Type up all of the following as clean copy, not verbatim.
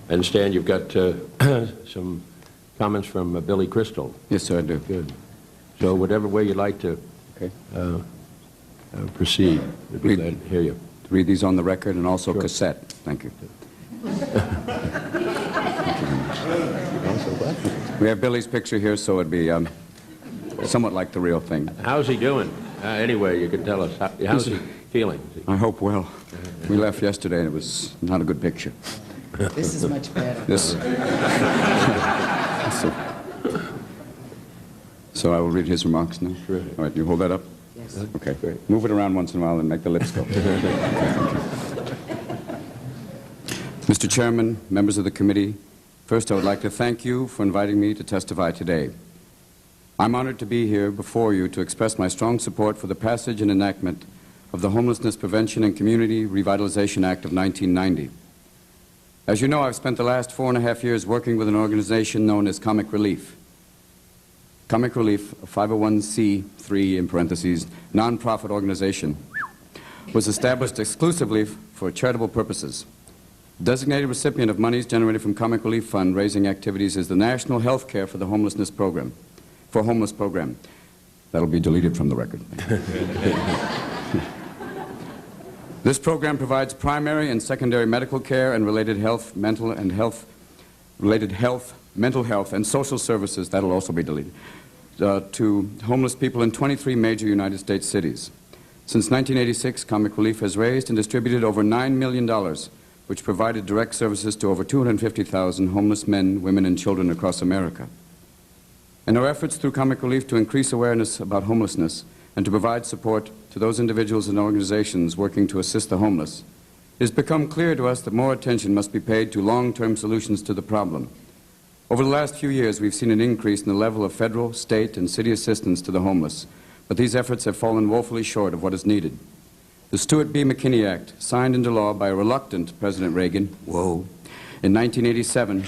I understand you've got some comments from Billy Crystal. Yes, sir, I do. Good. So whatever way you'd like to proceed, we'd be glad to hear you. Read these on the record and also Sure. cassette. Thank you. We have Billy's picture here, so it'd be somewhat like the real thing. How's he doing? Anyway, you could tell us. How's he feeling? I hope well. We left yesterday, and it was not a good picture. This is much better. This. So I will read his remarks now. Sure. All right, you hold that up? Yes. Okay. Great. Move it around once in a while and make the lips go. Mr. Chairman, members of the committee, first I would like to thank you for inviting me to testify today. I'm honored to be here before you to express my strong support for the passage and enactment of the Homelessness Prevention and Community Revitalization Act of 1990. As you know, I've spent the last 4.5 years working with an organization known as Comic Relief. Comic Relief, a 501c3 in parentheses, nonprofit organization, was established exclusively for charitable purposes. Designated recipient of monies generated from Comic Relief Fund raising activities is the National Health Care for the Homelessness Program, for Homeless Program. That'll be deleted from the record. This program provides primary and secondary medical care and related health, mental health, and social services, that'll also be deleted, to homeless people in 23 major United States cities. Since 1986, Comic Relief has raised and distributed over $9 million, which provided direct services to over 250,000 homeless men, women, and children across America. In our efforts through Comic Relief to increase awareness about homelessness and to provide support to those individuals and organizations working to assist the homeless, it has become clear to us that more attention must be paid to long-term solutions to the problem. Over the last few years, we've seen an increase in the level of federal, state, and city assistance to the homeless, but these efforts have fallen woefully short of what is needed. The Stuart B. McKinney Act, signed into law by a reluctant President Reagan, in 1987,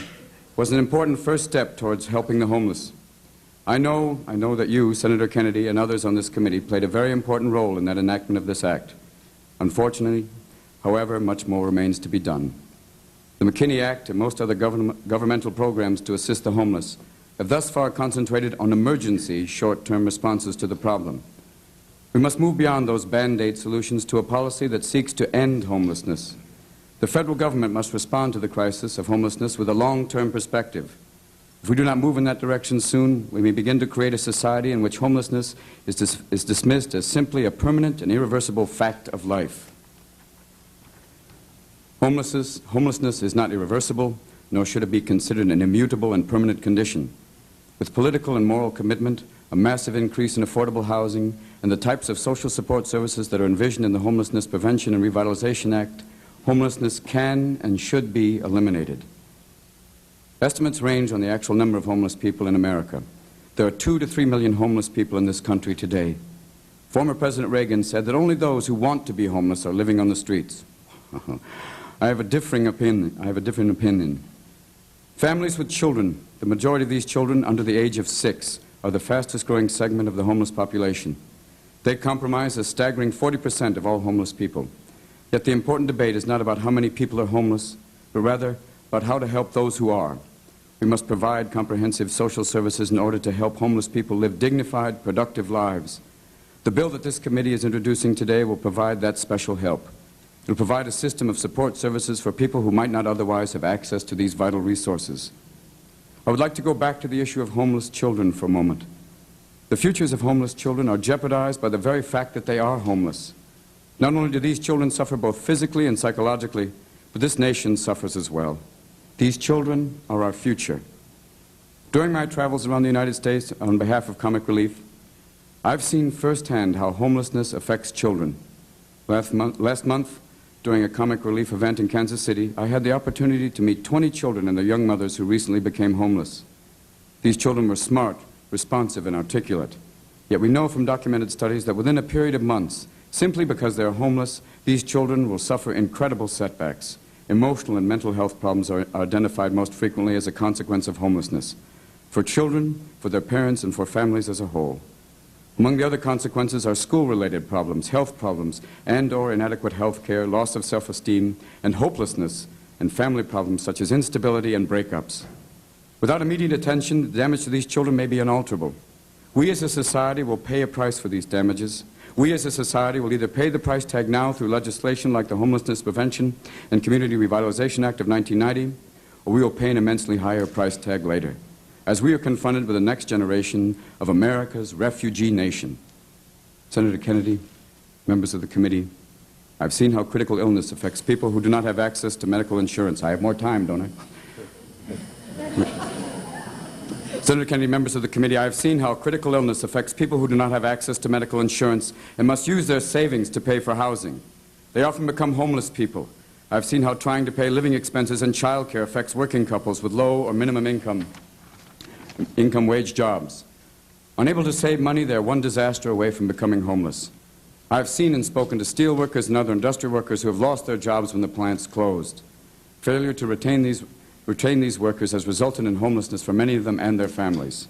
was an important first step towards helping the homeless. I know that you, Senator Kennedy, and others on this committee played a very important role in that enactment of this act. Unfortunately, however, much more remains to be done. The McKinney Act and most other governmental programs to assist the homeless have thus far concentrated on emergency short-term responses to the problem. We must move beyond those Band-Aid solutions to a policy that seeks to end homelessness. The federal government must respond to the crisis of homelessness with a long-term perspective. If we do not move in that direction soon, we may begin to create a society in which homelessness is dismissed as simply a permanent and irreversible fact of life. Homelessness is not irreversible, nor should it be considered an immutable and permanent condition. With political and moral commitment, a massive increase in affordable housing, and the types of social support services that are envisioned in the Homelessness Prevention and Revitalization Act, homelessness can and should be eliminated. Estimates range on the actual number of homeless people in America. There are 2 to 3 million homeless people in this country today. Former President Reagan said that only those who want to be homeless are living on the streets. I have a different opinion. Families with children, the majority of these children under the age of 6, are the fastest growing segment of the homeless population. They comprise a staggering 40% of all homeless people. Yet the important debate is not about how many people are homeless, but rather about how to help those who are. We must provide comprehensive social services in order to help homeless people live dignified, productive lives. The bill that this committee is introducing today will provide that special help. It will provide a system of support services for people who might not otherwise have access to these vital resources. I would like to go back to the issue of homeless children for a moment. The futures of homeless children are jeopardized by the very fact that they are homeless. Not only do these children suffer both physically and psychologically, but this nation suffers as well. These children are our future. During my travels around the United States on behalf of Comic Relief, I've seen firsthand how homelessness affects children. Last month, during a Comic Relief event in Kansas City, I had the opportunity to meet 20 children and their young mothers who recently became homeless. These children were smart, responsive, and articulate. Yet we know from documented studies that within a period of months, simply because they are homeless, these children will suffer incredible setbacks. Emotional and mental health problems are identified most frequently as a consequence of homelessness, for children, for their parents, and for families as a whole. Among the other consequences are school-related problems, health problems, and/or inadequate health care, loss of self-esteem, and hopelessness and family problems such as instability and breakups. Without immediate attention, the damage to these children may be unalterable. We as a society will pay a price for these damages. We as a society will either pay the price tag now through legislation like the Homelessness Prevention and Community Revitalization Act of 1990, or we will pay an immensely higher price tag later, as we are confronted with the next generation of America's refugee nation. Senator Kennedy, members of the committee, I've seen how critical illness affects people who do not have access to medical insurance. I have more time, don't I? Senator Kennedy, members of the committee, I have seen how critical illness affects people who do not have access to medical insurance and must use their savings to pay for housing. They often become homeless people. I've seen how trying to pay living expenses and child care affects working couples with low or minimum income wage jobs. Unable to save money, they're one disaster away from becoming homeless. I've seen and spoken to steel workers and other industrial workers who have lost their jobs when the plants closed. Failure to retain these workers has resulted in homelessness for many of them and their families.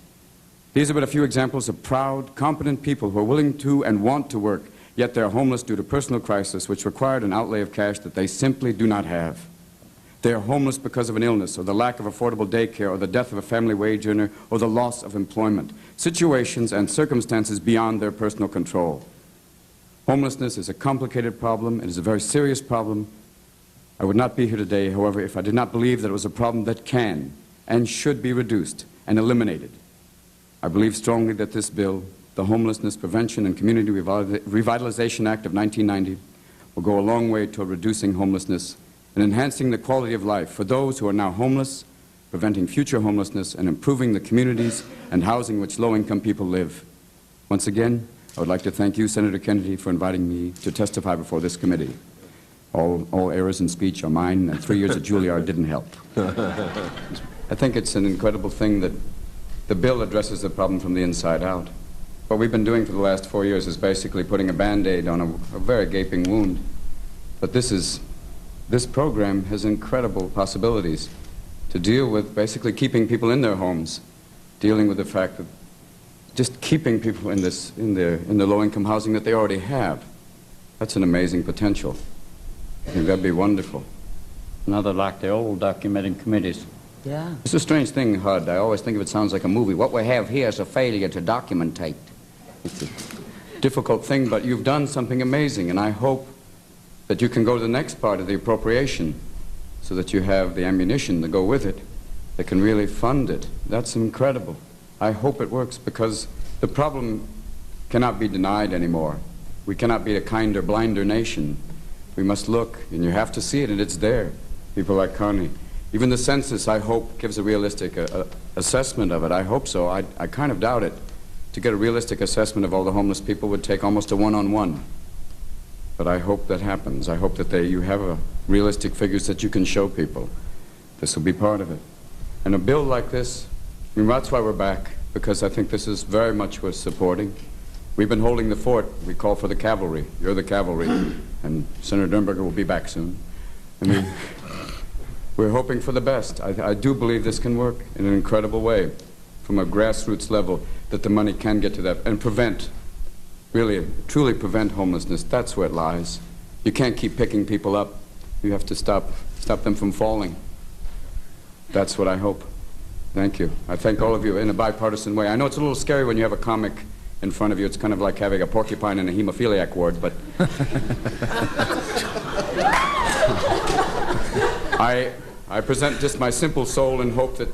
These are but a few examples of proud, competent people who are willing to and want to work, yet they are homeless due to personal crisis which required an outlay of cash that they simply do not have. They are homeless because of an illness or the lack of affordable daycare or the death of a family wage earner or the loss of employment, situations and circumstances beyond their personal control. Homelessness is a complicated problem. It is a very serious problem. I would not be here today, however, if I did not believe that it was a problem that can and should be reduced and eliminated. I believe strongly that this bill, the Homelessness Prevention and Community Revitalization Act of 1990, will go a long way toward reducing homelessness and enhancing the quality of life for those who are now homeless, preventing future homelessness, and improving the communities and housing in which low-income people live. Once again, I would like to thank you, Senator Kennedy, for inviting me to testify before this committee. All errors in speech are mine, and 3 years at Juilliard didn't help. I think it's an incredible thing that the bill addresses the problem from the inside out. What we've been doing for the last 4 years is basically putting a Band-Aid on a very gaping wound. But this program has incredible possibilities to deal with basically keeping people in their homes, dealing with the fact that just keeping people in the low-income housing that they already have. That's an amazing potential. I think that'd be wonderful. Another like the old documenting committees. Yeah. It's a strange thing, HUD. I always think of it sounds like a movie. What we have here is a failure to documentate. It's a difficult thing, but you've done something amazing, and I hope that you can go to the next part of the appropriation so that you have the ammunition to go with it that can really fund it. That's incredible. I hope it works because the problem cannot be denied anymore. We cannot be a kinder, blinder nation. We must look, and you have to see it, and it's there. People like Connie. Even the census, I hope, gives a realistic assessment of it. I hope so. I kind of doubt it. To get a realistic assessment of all the homeless people would take almost a one-on-one. But I hope that happens. I hope that you have realistic figures that you can show people. This will be part of it. And a bill like this, I mean, that's why we're back, because I think this is very much worth supporting. We've been holding the fort. We call for the cavalry. You're the cavalry. And Senator Durnberger will be back soon. I mean, we're hoping for the best. I do believe this can work in an incredible way from a grassroots level, that the money can get to that and prevent, really, truly prevent homelessness. That's where it lies. You can't keep picking people up. You have to stop them from falling. That's what I hope. Thank you. I thank all of you in a bipartisan way. I know it's a little scary when you have a comic in front of you. It's kind of like having a porcupine in a hemophiliac ward, but I present just my simple soul and hope that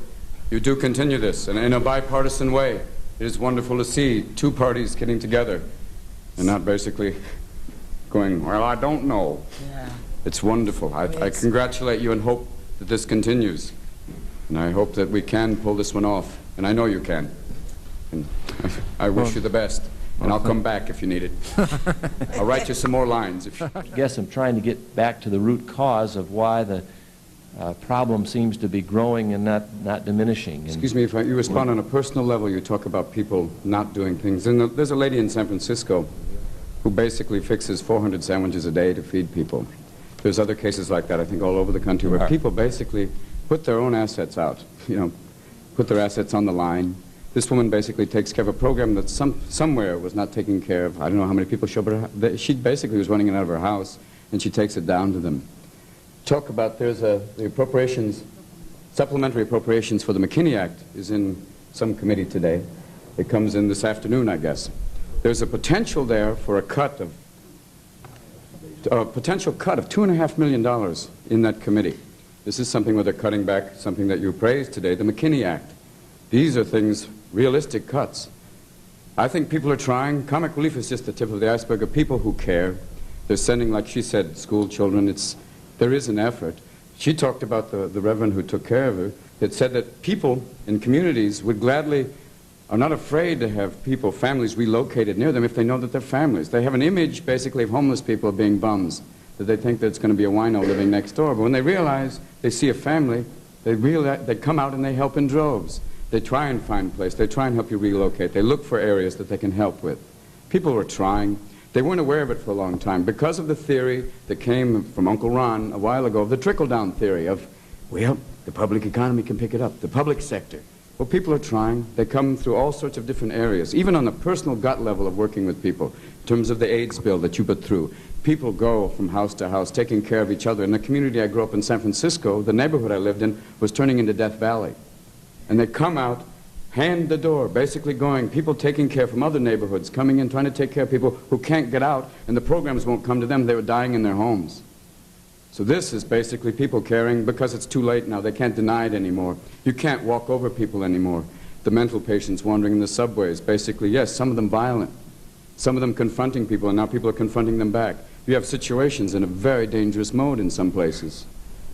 you do continue this, and in a bipartisan way. It is wonderful to see two parties getting together and not basically going, well, I don't know. Yeah. It's wonderful. I congratulate you and hope that this continues. And I hope that we can pull this one off. And I know you can. And I wish you the best. And I'll come back if you need it. I'll write you some more lines. I guess I'm trying to get back to the root cause of why the problem seems to be growing and not diminishing. And excuse me, if you respond on a personal level, you talk about people not doing things. And there's a lady in San Francisco who basically fixes 400 sandwiches a day to feed people. There's other cases like that, I think, all over the country, where people basically put their own assets out, put their assets on the line. This woman basically takes care of a program that somewhere was not taken care of. I don't know how many people show, but she basically was running it out of her house, and she takes it down to them. talk about, the appropriations, supplementary appropriations for the McKinney Act is in some committee today. It comes in this afternoon, I guess. There's a potential there for a potential cut of $2.5 million in that committee. This is something where they're cutting back, something that you praised today, the McKinney Act. These are things, realistic cuts. I think people are trying. Comic relief is just the tip of the iceberg of people who care. They're sending, like she said, school children. There is an effort. She talked about the reverend who took care of her that said that people in communities would gladly, are not afraid to have people, families relocated near them if they know that they're families. They have an image, basically, of homeless people being bums, that they think that it's going to be a wino living next door. But when they realize, they see a family, they come out and they help in droves. They try and find a place. They try and help you relocate. They look for areas that they can help with. People are trying. They weren't aware of it for a long time because of the theory that came from Uncle Ron a while ago, the trickle-down theory of, well, the public economy can pick it up, the public sector. Well, people are trying. They come through all sorts of different areas, even on the personal gut level of working with people, in terms of the AIDS bill that you put through. People go from house to house, taking care of each other. In the community I grew up in, San Francisco, the neighborhood I lived in was turning into Death Valley. And they come out, hand the door, basically going, people taking care from other neighborhoods, coming in, trying to take care of people who can't get out, and the programs won't come to them. They were dying in their homes. So this is basically people caring because it's too late now. They can't deny it anymore. You can't walk over people anymore. The mental patients wandering in the subways, basically, yes, some of them violent, some of them confronting people, and now people are confronting them back. You have situations in a very dangerous mode in some places.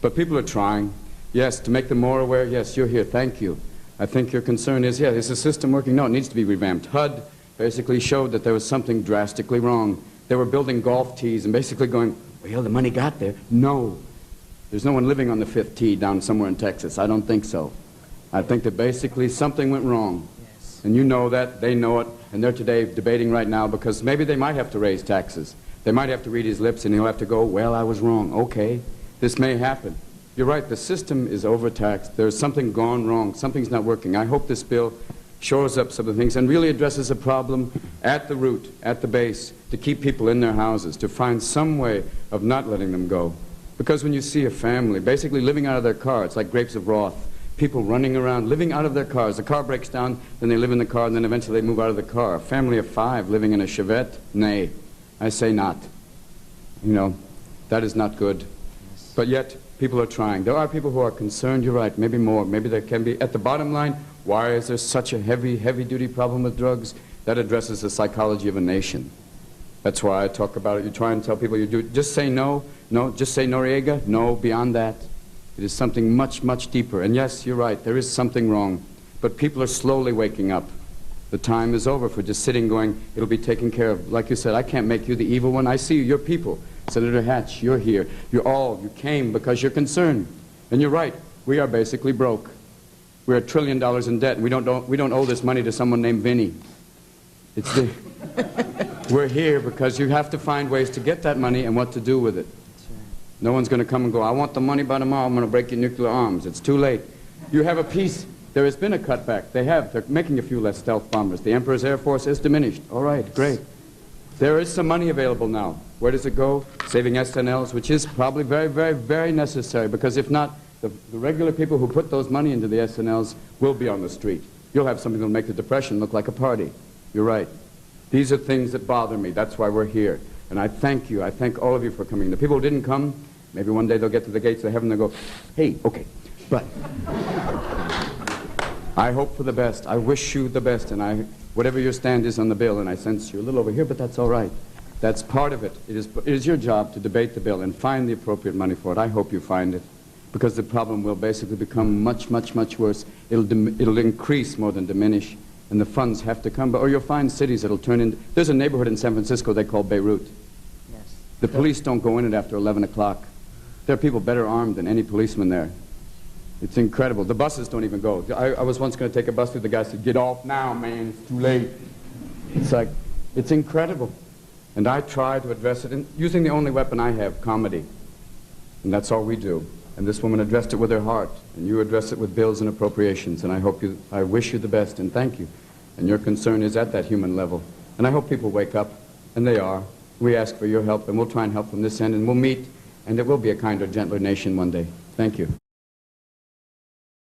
But people are trying, yes, to make them more aware. Yes, you're here, thank you. I think your concern is, yeah, is the system working? No, it needs to be revamped. HUD basically showed that there was something drastically wrong. They were building golf tees and basically going, well, the money got there. No. There's no one living on the 5th tee down somewhere in Texas. I don't think so. I think that basically something went wrong. Yes. And you know that, they know it, and they're today debating right now because maybe they might have to raise taxes. They might have to read his lips and he'll have to go, well, I was wrong. Okay, this may happen. You're right, the system is overtaxed. There's something gone wrong. Something's not working. I hope this bill shores up some of the things and really addresses a problem at the root, at the base, to keep people in their houses, to find some way of not letting them go. Because when you see a family basically living out of their car, it's like grapes of wrath. People running around, living out of their cars. The car breaks down, then they live in the car, and then eventually they move out of the car. A family of 5 living in a Chevette? Nay, I say not. You know, that is not good. But yet, people are trying. There are people who are concerned, you're right, maybe more. Maybe there can be. At the bottom line, why is there such a heavy-duty problem with drugs? That addresses the psychology of a nation. That's why I talk about it. You try and tell people you do it. Just say no. No, just say Noriega. No, beyond that. It is something much, much deeper. And yes, you're right, there is something wrong. But people are slowly waking up. The time is over for just sitting going, it'll be taken care of. Like you said, I can't make you the evil one. I see you, you're people. Senator Hatch, you're here. You came because you're concerned. And you're right, we are basically broke. We're $1 trillion in debt, and we don't owe this money to someone named Vinny. We're here because you have to find ways to get that money and what to do with it. No one's going to come and go, I want the money by tomorrow, I'm going to break your nuclear arms. It's too late. You have a peace. There has been a cutback. They're making a few less stealth bombers. The Emperor's Air Force is diminished. All right, great. There is some money available now. Where does it go? Saving SNLs, which is probably very, very, very necessary, because if not, the regular people who put those money into the SNLs will be on the street. You'll have something that will make the Depression look like a party. You're right. These are things that bother me. That's why we're here. And I thank you. I thank all of you for coming. The people who didn't come, maybe one day they'll get to the gates of heaven and they'll go, hey, okay. But I hope for the best. I wish you the best. And whatever your stand is on the bill, and I sense you're a little over here, but that's all right. That's part of it. It is your job to debate the bill and find the appropriate money for it. I hope you find it, because the problem will basically become much, much, much worse. It'll increase more than diminish, and the funds have to come. Or you'll find cities that'll turn into... There's a neighborhood in San Francisco they call Beirut. Yes. The police don't go in it after 11 o'clock. There are people better armed than any policeman there. It's incredible. The buses don't even go. I was once going to take a bus through. The guy said, get off now, man. It's too late. It's like, it's incredible. And I try to address it using the only weapon I have, comedy. And that's all we do. And this woman addressed it with her heart. And you address it with bills and appropriations. And I wish you the best and thank you. And your concern is at that human level. And I hope people wake up. And they are. We ask for your help, and we'll try and help from this end. And we'll meet and there will be a kinder, gentler nation one day. Thank you.